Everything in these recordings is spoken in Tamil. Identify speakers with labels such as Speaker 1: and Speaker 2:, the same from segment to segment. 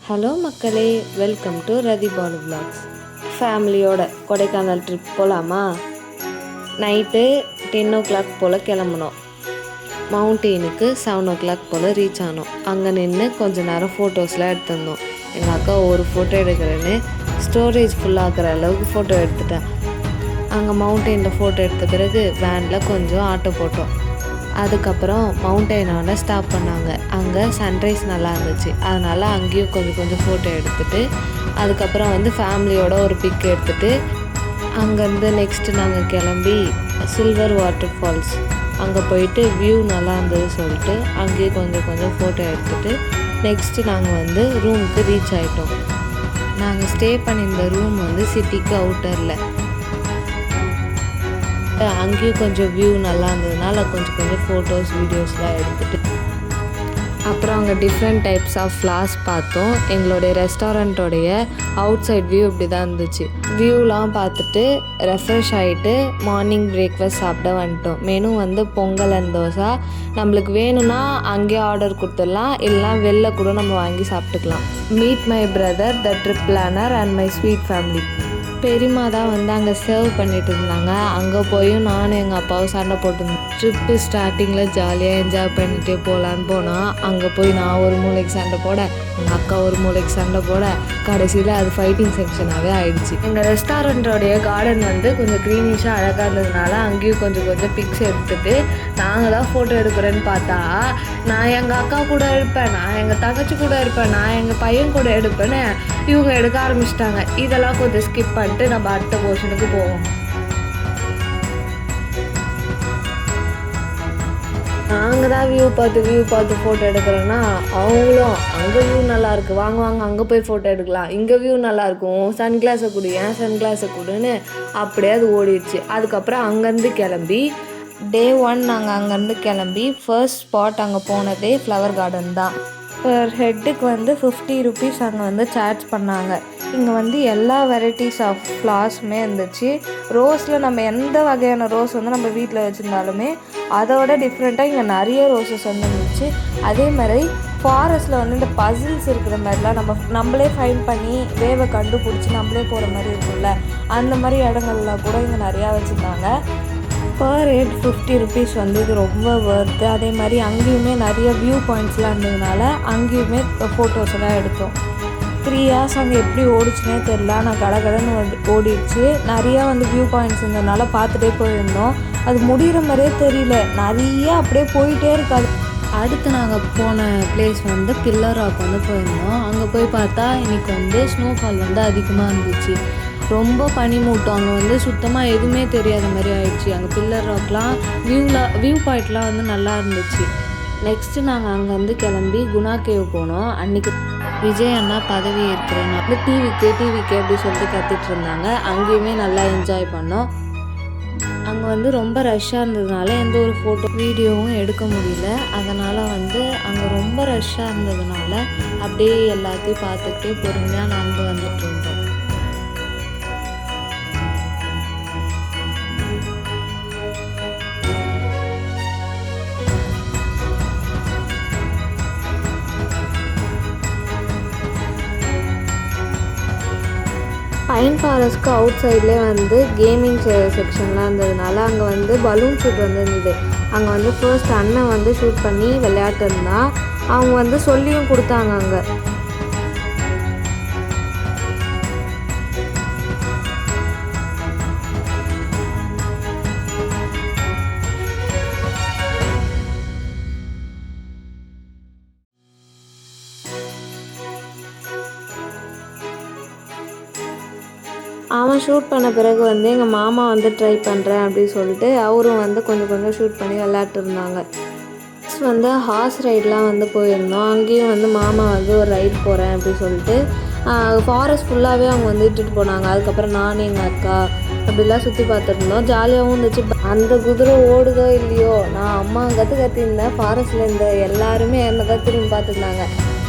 Speaker 1: ஹலோ மக்களே, welcome to Rati Balu vlogs. ஃபேமிலியோட கொடைக்கானல் ட்ரிப் போகலாமா? நைட்டு 10 o'clock போல் கிளம்புனோம். மவுண்டெயினுக்கு 7 o'clock போல் ரீச் ஆனோம். அங்கே நின்று கொஞ்சம் நேரம் ஃபோட்டோஸ்லாம் எடுத்துருந்தோம். எங்கள் அக்கா ஒரு ஃபோட்டோ எடுக்கிறேன்னு ஸ்டோரேஜ் ஃபுல்லாகிற அளவுக்கு ஃபோட்டோ எடுத்துட்டேன். அங்கே மவுண்டெயினில் ஃபோட்டோ எடுத்த பிறகு வேனில் கொஞ்சம் ஆட்டோ போட்டோம். அதுக்கப்புறம் மவுண்டெயினோட ஸ்டாப் பண்ணாங்க. அங்கே சன்ரைஸ் நல்லா இருந்துச்சு, அதனால் அங்கேயும் கொஞ்சம் ஃபோட்டோ எடுத்துகிட்டு அதுக்கப்புறம் ஃபேமிலியோட ஒரு பிக் எடுத்துகிட்டு அங்கேருந்து நெக்ஸ்ட்டு நாங்கள் கிளம்பி சில்வர் வாட்டர் ஃபால்ஸ் அங்கே போயிட்டு வியூ நல்லா இருந்தது சொல்லிட்டு அங்கேயும் கொஞ்சம் ஃபோட்டோ எடுத்துகிட்டு நெக்ஸ்ட்டு நாங்கள் ரூமுக்கு ரீச் ஆகிட்டோம். நாங்கள் ஸ்டே பண்ணியிருந்த ரூம் சிட்டிக்கு அவுட்டரில். அங்கேயும் கொஞ்சம் வியூ நல்லா இருந்ததுனால கொஞ்சம் ஃபோட்டோஸ் வீடியோஸ்லாம் எடுத்துகிட்டு அப்புறம் அங்கே டிஃப்ரெண்ட் டைப்ஸ் ஆஃப் ஃப்ளார்ஸ் பார்த்தோம். எங்களுடைய ரெஸ்டாரண்ட்டோடைய அவுட் சைட் வியூ இப்படி தான் இருந்துச்சு. வியூலாம் பார்த்துட்டு ரெஃப்ரெஷ் ஆகிட்டு மார்னிங் பிரேக்ஃபாஸ்ட் சாப்பிட வந்துட்டோம். Menu Pongal and dosa. நம்மளுக்கு வேணும்னா அங்கேயே ஆர்டர் கொடுத்துடலாம், இல்லைனா வெளில கூட நம்ம வாங்கி சாப்பிட்டுக்கலாம். Meet my brother, the trip planner and my sweet family. பெரியம்மா தான் அங்கே சர்வ் பண்ணிட்டு இருந்தாங்க. அங்கே போயும் நானும் எங்கள் அப்பாவும் சண்டை போட்டுருந்தோம். ட்ரிப்பு ஸ்டார்டிங்கில் ஜாலியாக என்ஜாய் பண்ணிகிட்டே போகலான்னு போனால் அங்கே போய் நான் ஒரு மூளைக்கு சண்டை போட, எங்கள் அக்கா ஒரு மூளைக்கு சண்டை போட, கடைசியில் அது ஃபைட்டிங் செக்ஷனாகவே ஆயிடுச்சு. எங்கள் ரெஸ்டாரண்ட்டோடைய கார்டன் கொஞ்சம் க்ரீனிஷாக அழகாக இருந்ததுனால அங்கேயும் கொஞ்சம் பிக்ஸ் எடுத்துகிட்டு நாங்கள் தான் ஃபோட்டோ எடுக்கிறேன்னு பார்த்தா நான் எங்கள் அக்கா கூட எடுப்பேன், நான் எங்கள் தங்கச்சி கூட எடுப்பேன், நான் எங்கள் பையன் கூட எடுப்பேன்னு இவங்க எடுக்க ஆரம்பிச்சிட்டாங்க. இதெல்லாம் கொஞ்சம் ஸ்கிப் பண்ணிட்டு நம்ம அடுத்த போர்ஷனுக்கு போவோம். நாங்கள் தான் வியூ பார்த்து ஃபோட்டோ எடுக்கிறோன்னா அவங்களும் அங்கே வியூ நல்லாயிருக்கு, வாங்க அங்கே போய் ஃபோட்டோ எடுக்கலாம், இங்கே வியூ நல்லாயிருக்கும், சன்கிளாஸை கொடு, ஏன் சன்கிளாஸை கொடுன்னு அப்படியே அது ஓடிடுச்சு. அதுக்கப்புறம் அங்கேருந்து கிளம்பி டே 1 நாங்கள் அங்கேருந்து கிளம்பி ஃபர்ஸ்ட் ஸ்பாட் அங்கே போனதே ஃப்ளவர் கார்டன் தான். பர் ஹெட்டுக்கு 50 rupees அங்கே சார்ஜ் பண்ணாங்க. இங்கே எல்லா வெரைட்டிஸ் ஆஃப் ஃப்ளார்ஸுமே இருந்துச்சு. ரோஸில் நம்ம எந்த வகையான ரோஸ் நம்ம வீட்டில் வச்சுருந்தாலுமே அதோட டிஃப்ரெண்ட்டாக இங்கே நிறைய ரோஸஸ் இருந்துச்சு. அதே மாதிரி ஃபாரஸ்ட்டில் இந்த பசில்ஸ் இருக்கிற மாதிரிலாம் நம்மளே ஃபைண்ட் பண்ணி வேவை கண்டுபிடிச்சி நம்மளே போகிற மாதிரி இருக்கும்ல, அந்த மாதிரி இடங்கள்லாம் கூட இங்கே நிறையா வச்சுருந்தாங்க. பர் ஹெட் 50 rupees இது ரொம்ப ஒர்த்து. அதே மாதிரி அங்கேயுமே நிறைய வியூ பாயிண்ட்ஸ்லாம் இருந்ததுனால அங்கேயுமே ஃபோட்டோஸ் எல்லாம் எடுத்தோம். 3 hours அங்கே எப்படி ஓடிச்சுனே தெரில, நான் கடகடன்னு ஓடிடுச்சு. நிறையா வியூ பாயிண்ட்ஸ் இருந்ததுனால பார்த்துட்டே போயிருந்தோம். அது முடிகிற மாதிரியே தெரியல, நிறைய அப்படியே போயிட்டே இருக்காது. அடுத்து நாங்கள் போன பிளேஸ் பில்லர் ராக் போயிருந்தோம். அங்கே போய் பார்த்தா இன்றைக்கி ஸ்னோஃபால் அதிகமாக இருந்துச்சு. ரொம்ப பனிமூட்டம். அங்கே சுத்தமாக எதுவுமே தெரியாத மாதிரி ஆயிடுச்சு. அங்கே பில்லர் ராக்லாம் வியூ பாயிண்ட்லாம் நல்லா இருந்துச்சு. நெக்ஸ்ட்டு நாங்கள் அங்கேருந்து கிளம்பி குணா கேவ் போனோம். அன்றைக்கி விஜய் அண்ணா பதவி ஏற்கிறேன் டிவிக்கே அப்படி சொல்லிட்டு கற்றுட்டு இருந்தாங்க. அங்கேயுமே நல்லா என்ஜாய் பண்ணோம். அங்கே ரொம்ப ரஷ்ஷாக இருந்ததுனால எந்த ஒரு ஃபோட்டோ வீடியோவும் எடுக்க முடியல. அதனால் அங்கே ரொம்ப ரஷ்ஷாக இருந்ததுனால அப்படியே எல்லாத்தையும் பார்த்துக்கிட்டே பொறுமையாக நடந்து வந்துட்டு இருந்தோம். பைன் ஃபாரஸ்ட்க்கு அவுட் சைட்லேயே கேமிங் செக்ஷன்லாம் இருந்ததுனால அங்கே பலூன் ஷூட் இருந்தது. அங்கே ஃபர்ஸ்ட் அண்ணன் ஷூட் பண்ணி விளையாட்டு இருந்தால் அவங்க சொல்லியும் கொடுத்தாங்க. அங்கே அவன் ஷூட் பண்ண பிறகு எங்கள் மாமா ட்ரை பண்ணுறேன் அப்படின்னு சொல்லிட்டு அவரும் கொஞ்சம் ஷூட் பண்ணி விளையாட்டு இருந்தாங்க. ஹார்ஸ் ரைட்லாம் போயிருந்தோம். அங்கேயும் மாமா ஒரு ரைட் போகிறேன் அப்படின்னு சொல்லிட்டு ஃபாரஸ்ட் ஃபுல்லாகவே அவங்க இட்டுட்டு போனாங்க. அதுக்கப்புறம் நான் எங்கள் அக்கா அப்படிலாம் சுற்றி பார்த்துருந்தோம். ஜாலியாகவும் இருந்துச்சு. அந்த குதிரை ஓடுதோ இல்லையோ, நான் அம்மா கற்றுருந்தேன். ஃபாரஸ்ட்லேருந்து எல்லாருமே என்ன தான் திரும்பி பார்த்துருந்தாங்க.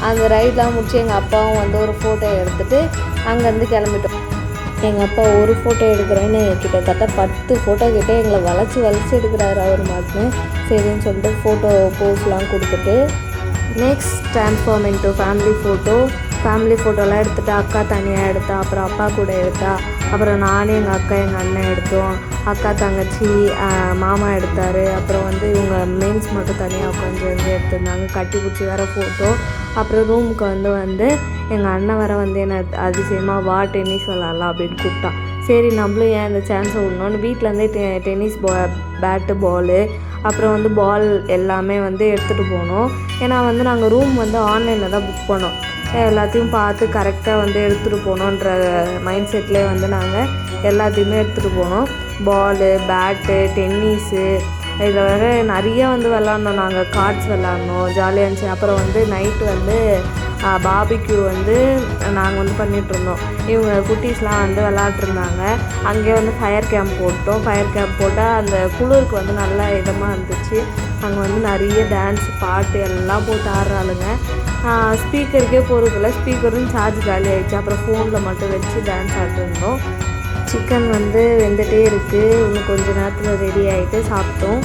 Speaker 1: அந்த ரைட்லாம் முடிச்சு எங்கள் அப்பாவும் ஒரு ஃபோட்டோ எடுத்துகிட்டு அங்கேருந்து கிளம்பிட்டோம். எங்கள் அப்பா ஒரு ஃபோட்டோ எடுக்கிறேன்னு கிட்டத்தட்ட 10 ஃபோட்டோ கிட்டே எங்களை வளைச்சி எடுக்கிறாரு அவர் மாட்டுன்னு. சரின்னு சொல்லிட்டு ஃபோட்டோ போஸ்லாம் கொடுத்துட்டு next transform into family photo family ஃபோட்டோலாம் எடுத்துகிட்டு அக்கா தனியாக எடுத்தா, அப்புறம் அப்பா கூட எடுத்தா, அப்புறம் நானும் எங்கள் அக்கா எங்கள் அண்ணன் எடுத்தோம். அக்கா தங்கச்சி மாமா எடுத்தார். அப்புறம் வந்து இவங்க மெயின்ஸ் மட்டும் தனியாக உட்காந்து எடுத்திருந்தாங்க. கட்டி பிடிச்சி வேறு ஃபோட்டோ. அப்புறம் ரூமுக்கு வந்து எங்கள் அண்ணன் வேறு வந்து என்னை அதிசயமாக வா டென்னிஸ் விளாட்லாம் அப்படின்னு கூப்பிட்டான். சரி நம்மளும் ஏன் இந்த சான்ஸை விடணும்னு வீட்டிலேருந்தே டென்னிஸ் பேட்டு பாலு அப்புறம் வந்து பால் எல்லாமே வந்து எடுத்துகிட்டு போனோம். ஏன்னா வந்து நாங்கள் ரூம் வந்து ஆன்லைனில் தான் புக் பண்ணோம். எல்லாத்தையும் பார்த்து கரெக்டாக வந்து எடுத்துகிட்டு போகணுன்ற மைண்ட் செட்லேயே வந்து நாங்கள் எல்லாத்தையுமே எடுத்துகிட்டு போனோம். பாலு, பேட்டு, டென்னிஸு, இதில் வேறு நிறையா வந்து விளாட்னோம். நாங்கள் கார்ட்ஸ் விளாட்னோம், ஜாலியாக இருந்துச்சு. அப்புறம் வந்து நைட்டு வந்து பாபிக்யூ வந்து நாங்கள் வந்து பண்ணிகிட்ருந்தோம். இவங்க குட்டீஸ்லாம் வந்து விளாட்ருந்தாங்க. அங்கே வந்து ஃபயர் கேம்ப் போட்டோம். ஃபயர் கேம்ப் போட்டால் அந்த குளிருக்கு வந்து நல்லா இதமாக இருந்துச்சு. அங்கே வந்து நிறைய டான்ஸ், பாட்டு எல்லாம் போட்டு ஆடுறாளுங்க. ஸ்பீக்கருக்கே போகிறதில்ல, ஸ்பீக்கரும் சார்ஜ் காலி ஆகிடுச்சு. அப்புறம் ஃபோனில் மட்டும் வச்சு டான்ஸ் ஆடிருந்தோம். சிக்கன் வந்து வெந்துகிட்டே இருக்குது. இன்னும் கொஞ்சம் நேரத்தில் ரெடி ஆகிட்டு சாப்பிட்டோம்.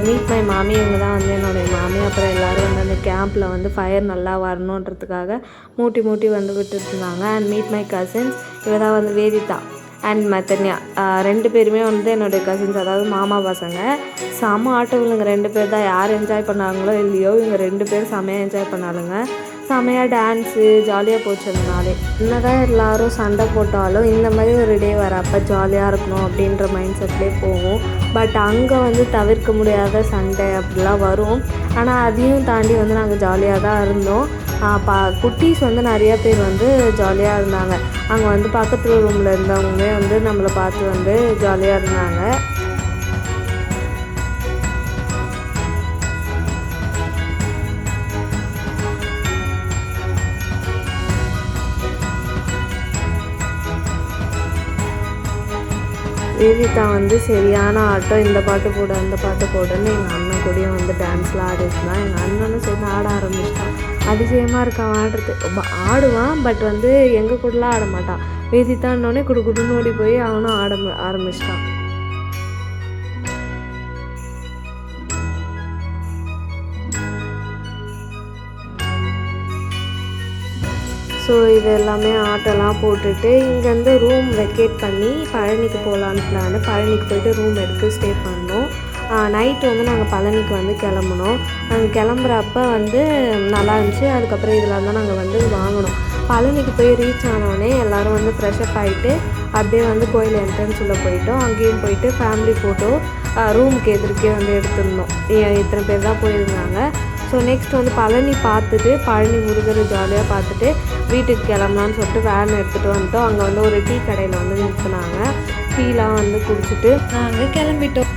Speaker 1: மீட் மை மாமி, இவங்க தான் வந்து என்னுடைய மாமி. அப்புறம் எல்லோரும் வந்து அந்த கேம்பில் வந்து ஃபயர் நல்லா வரணுன்றதுக்காக மூட்டி வந்து விட்டுருந்தாங்க. அண்ட் மீட் மை கசின்ஸ், இவ தான் வந்து வேதிதா அண்ட் மெத்தன்யா. 2 பேருமே வந்து என்னுடைய கசின்ஸ், அதாவது மாமா பசங்க. செம ஆட்டவளுங்க 2 பேர் தான். யார் என்ஜாய் பண்ணாங்களோ இல்லையோ, இவங்க 2 பேர் செமையாக என்ஜாய் பண்ணாலுங்க. செமையாக டான்ஸு ஜாலியாக போச்சு அந்த நாளே. என்னதான் எல்லோரும் சண்டை போட்டாலும் இந்த மாதிரி ஒரு டே வரப்போ ஜாலியாக இருக்கணும் அப்படின்ற மைண்ட் செட்லேயே போகும். பட் அங்கே வந்து தவிர்க்க முடியாத சண்டை அப்படிலாம் வரும். ஆனால் அதையும் தாண்டி வந்து நாங்கள் ஜாலியாக தான் இருந்தோம். குட்டீஸ் வந்து நிறையா பேர் வந்து ஜாலியாக இருந்தாங்க. அங்கே வந்து பக்கத்தில் ரூமில் இருந்தவங்களே வந்து நம்மளை பார்த்து வந்து ஜாலியாக இருந்தாங்க. வேதிதா வந்து சரியான ஆட்டம். இந்த பாட்டு போடு, அந்த பாட்டு போடுன்னு எங்கள் அண்ணன் கூடயும் வந்து டான்ஸ்லாம் ஆடிட்டுருந்தான். எங்கள் அண்ணனும் சேர்ந்து ஆட ஆரம்பிச்சிட்டான். அதிசயமாக இருக்கான் ஆடுறது. ஆடுவான், பட் வந்து எங்கள் கூடலாம் ஆட மாட்டான். வேதிதான்னொடனே குடுன்னு ஓடி போய் அவனும் ஆட ஆரம்பிச்சிட்டான். ஸோ இது எல்லாமே ஆட்டெல்லாம் போட்டுட்டு இங்கேருந்து ரூம் வெக்கேட் பண்ணி பழனிக்கு போகலான்னு பிளான். பழனிக்கு போய்ட்டு ரூம் எடுத்து ஸ்டே பண்ணோம். நைட்டு வந்து நாங்கள் பழனிக்கு வந்து கிளம்புனோம். நாங்கள் கிளம்புறப்ப வந்து நல்லா இருந்துச்சு. அதுக்கப்புறம் இதெல்லாம் தான் நாங்கள் வந்து வாங்கினோம். பழனிக்கு போய் ரீச் ஆனோடனே எல்லோரும் வந்து ஃப்ரெஷ்அப் ஆகிட்டு அப்படியே வந்து கோயில் என்ட்ரன்ஸ் உள்ளே போயிட்டோம். அங்கேயும் போயிட்டு ஃபேமிலி ஃபோட்டோ ரூமுக்கு எதிர்க்கே வந்து எடுத்துருந்தோம். இத்தனை பேர் தான் போயிருந்தாங்க. ஸோ நெக்ஸ்ட் வந்து பழனி பார்த்துட்டு, பழனி முருகரை ஜாலியாக பார்த்துட்டு வீட்டுக்கு கிளம்பலான்னு சொல்லிட்டு வேன் எடுத்துகிட்டு வந்துட்டோம். அங்கே வந்து ஒரு டீ கடையில் வந்து நிறுத்தினாங்க. டீலாம் வந்து குடிச்சிட்டு நாங்கள் கிளம்பிட்டோம்.